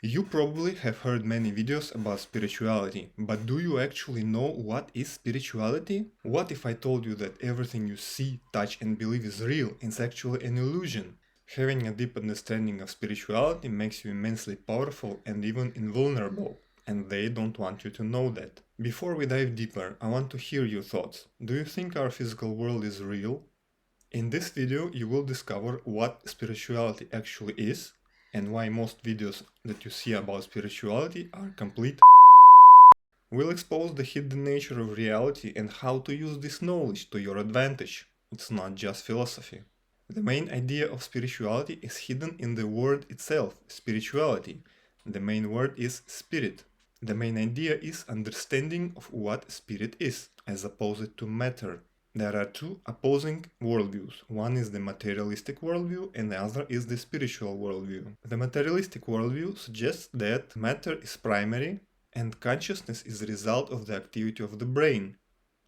You probably have heard many videos about spirituality, but do you actually know what is spirituality? What if I told you that everything you see, touch and believe is real and is actually an illusion? Having a deep understanding of spirituality makes you immensely powerful and even invulnerable, and they don't want you to know that. Before we dive deeper, I want to hear your thoughts. Do you think our physical world is real? In this video, you will discover what spirituality actually is and why most videos that you see about spirituality are complete. We'll expose the hidden nature of reality and how to use this knowledge to your advantage. It's not just philosophy. The main idea of spirituality is hidden in the word itself, spirituality. The main word is spirit. The main idea is understanding of what spirit is, as opposed to matter. There are two opposing worldviews. One is the materialistic worldview and the other is the spiritual worldview. The materialistic worldview suggests that matter is primary and consciousness is the result of the activity of the brain.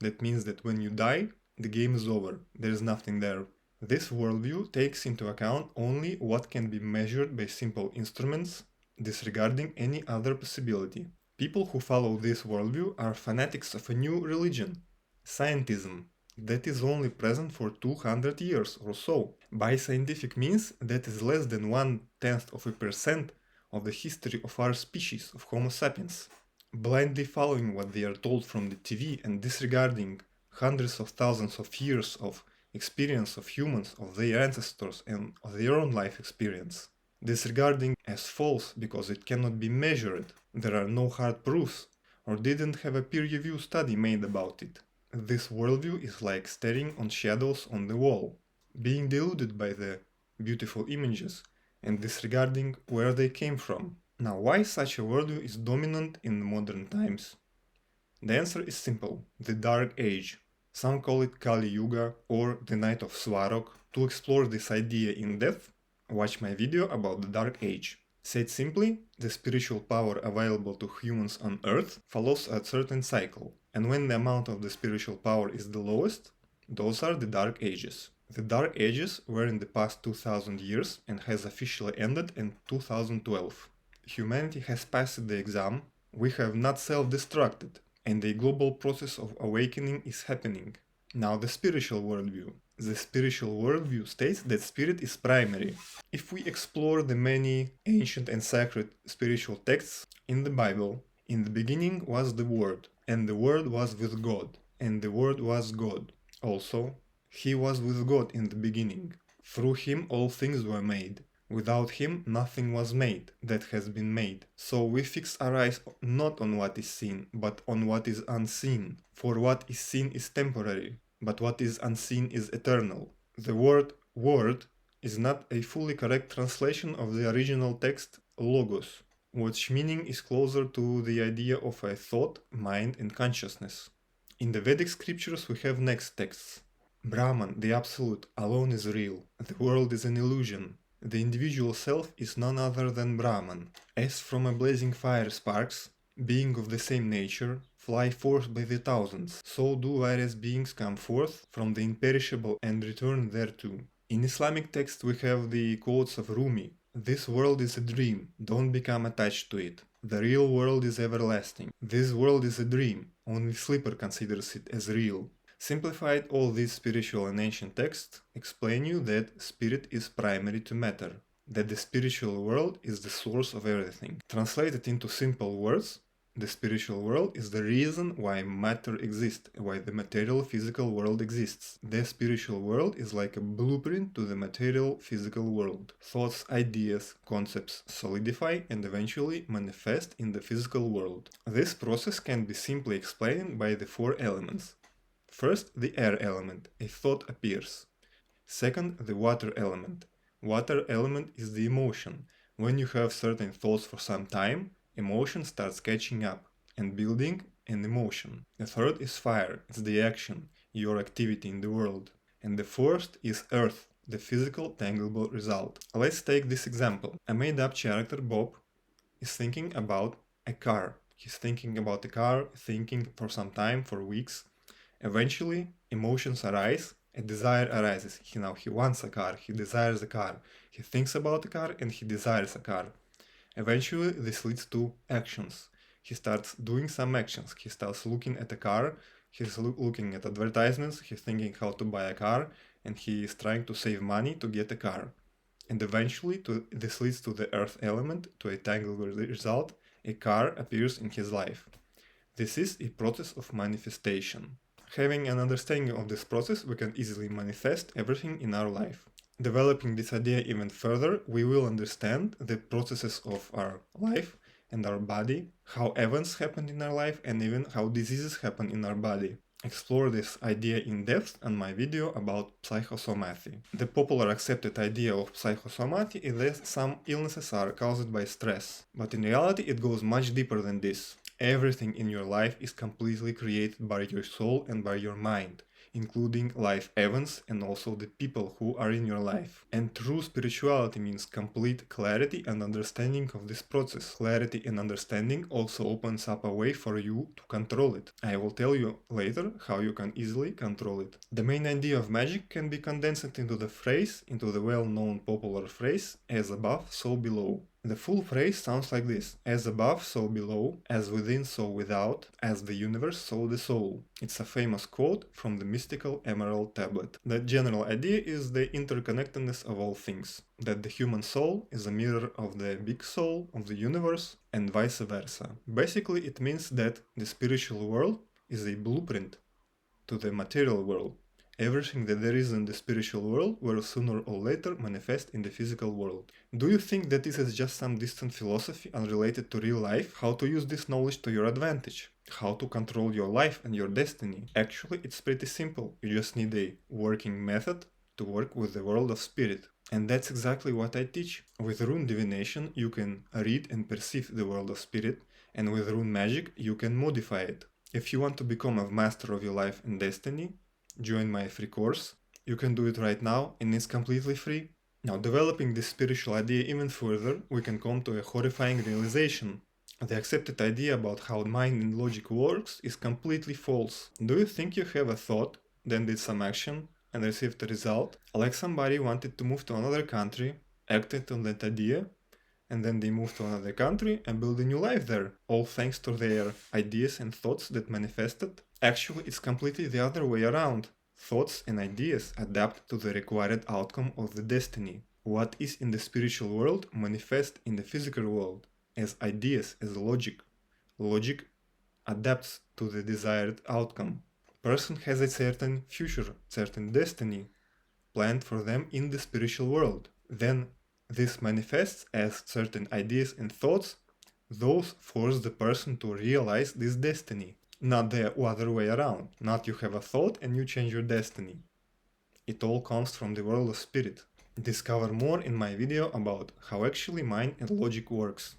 That means that when you die, the game is over, there is nothing there. This worldview takes into account only what can be measured by simple instruments, disregarding any other possibility. People who follow this worldview are fanatics of a new religion, scientism, that is only present for 200 years or so. By scientific means, that is less than 0.1% of the history of our species of Homo sapiens. Blindly following what they are told from the TV and disregarding hundreds of thousands of years of experience of humans, of their ancestors and of their own life experience. Disregarding as false because it cannot be measured, there are no hard proofs, or didn't have a peer-reviewed study made about it. This worldview is like staring on shadows on the wall, being deluded by the beautiful images and disregarding where they came from. Now, why such a worldview is dominant in modern times? The answer is simple: the Dark Age. Some call it Kali Yuga or the Night of Svarog. To explore this idea in depth, watch my video about the Dark Age. Said simply, the spiritual power available to humans on Earth follows a certain cycle, and when the amount of the spiritual power is the lowest, those are the Dark Ages. The Dark Ages were in the past 2000 years and has officially ended in 2012. Humanity has passed the exam, we have not self-destructed, and a global process of awakening is happening. Now the spiritual worldview. The spiritual worldview states that spirit is primary. If we explore the many ancient and sacred spiritual texts in the Bible, in the beginning was the Word, and the Word was with God, and the Word was God. Also, He was with God in the beginning. Through Him all things were made. Without Him nothing was made that has been made. So we fix our eyes not on what is seen, but on what is unseen. For what is seen is temporary, but what is unseen is eternal. The word word is not a fully correct translation of the original text logos, which meaning is closer to the idea of a thought, mind and consciousness. In the Vedic scriptures we have next texts. Brahman, the absolute, alone is real. The world is an illusion. The individual self is none other than Brahman. As from a blazing fire sparks, being of the same nature, fly forth by the thousands, so do various beings come forth from the imperishable and return thereto. In Islamic texts we have the quotes of Rumi: "This world is a dream, don't become attached to it. The real world is everlasting. This world is a dream, only sleeper considers it as real." Simplified, all these spiritual and ancient texts explain you that spirit is primary to matter, that the spiritual world is the source of everything. Translated into simple words, the spiritual world is the reason why matter exists, why the material physical world exists. The spiritual world is like a blueprint to the material physical world. Thoughts, ideas, concepts solidify and eventually manifest in the physical world. This process can be simply explained by the four elements. First, the air element, a thought appears. Second, the water element. Water element is the emotion. When you have certain thoughts for some time, emotion starts catching up and building an emotion. The third is fire, it's the action, your activity in the world. And the fourth is earth, the physical tangible result. Let's take this example. A made-up character, Bob, is thinking about a car. He's thinking about a car, thinking for some time, for weeks. Eventually, emotions arise, a desire arises. He wants a car, he desires a car, he thinks about a car and he desires a car. Eventually, this leads to actions. He starts doing some actions. He starts looking at a car, he's looking at advertisements, he's thinking how to buy a car, and he is trying to save money to get a car. And eventually, this leads to the earth element, to a tangible result, a car appears in his life. This is a process of manifestation. Having an understanding of this process, we can easily manifest everything in our life. Developing this idea even further, we will understand the processes of our life and our body, how events happen in our life, and even how diseases happen in our body. Explore this idea in depth on my video about psychosomaty. The popular accepted idea of psychosomaty is that some illnesses are caused by stress, but in reality it goes much deeper than this. Everything in your life is completely created by your soul and by your mind, including life events and also the people who are in your life. And true spirituality means complete clarity and understanding of this process. Clarity and understanding also opens up a way for you to control it. I will tell you later how you can easily control it. The main idea of magic can be condensed into the well-known popular phrase, as above, so below. The full phrase sounds like this: as above, so below, as within, so without, as the universe, so the soul. It's a famous quote from the mystical Emerald Tablet. The general idea is the interconnectedness of all things, that the human soul is a mirror of the big soul of the universe, and vice versa. Basically, it means that the spiritual world is a blueprint to the material world. Everything that there is in the spiritual world will sooner or later manifest in the physical world. Do you think that this is just some distant philosophy unrelated to real life? How to use this knowledge to your advantage? How to control your life and your destiny? Actually, it's pretty simple. You just need a working method to work with the world of spirit. And that's exactly what I teach. With rune divination, you can read and perceive the world of spirit, and with rune magic, you can modify it. If you want to become a master of your life and destiny, join my free course. You can do it right now and it's completely free. Now, developing this spiritual idea even further, we can come to a horrifying realization. The accepted idea about how mind and logic works is completely false. Do you think you have a thought, then did some action, and received a result? Like somebody wanted to move to another country, acted on that idea, and then they moved to another country and built a new life there, all thanks to their ideas and thoughts that manifested? Actually, it's completely the other way around. Thoughts and ideas adapt to the required outcome of the destiny. What is in the spiritual world manifests in the physical world as ideas, as logic. Logic adapts to the desired outcome. Person has a certain future, certain destiny planned for them in the spiritual world. Then this manifests as certain ideas and thoughts. Those force the person to realize this destiny. Not the other way around. Not you have a thought and you change your destiny. It all comes from the world of spirit. Discover more in my video about how actually mind and logic works.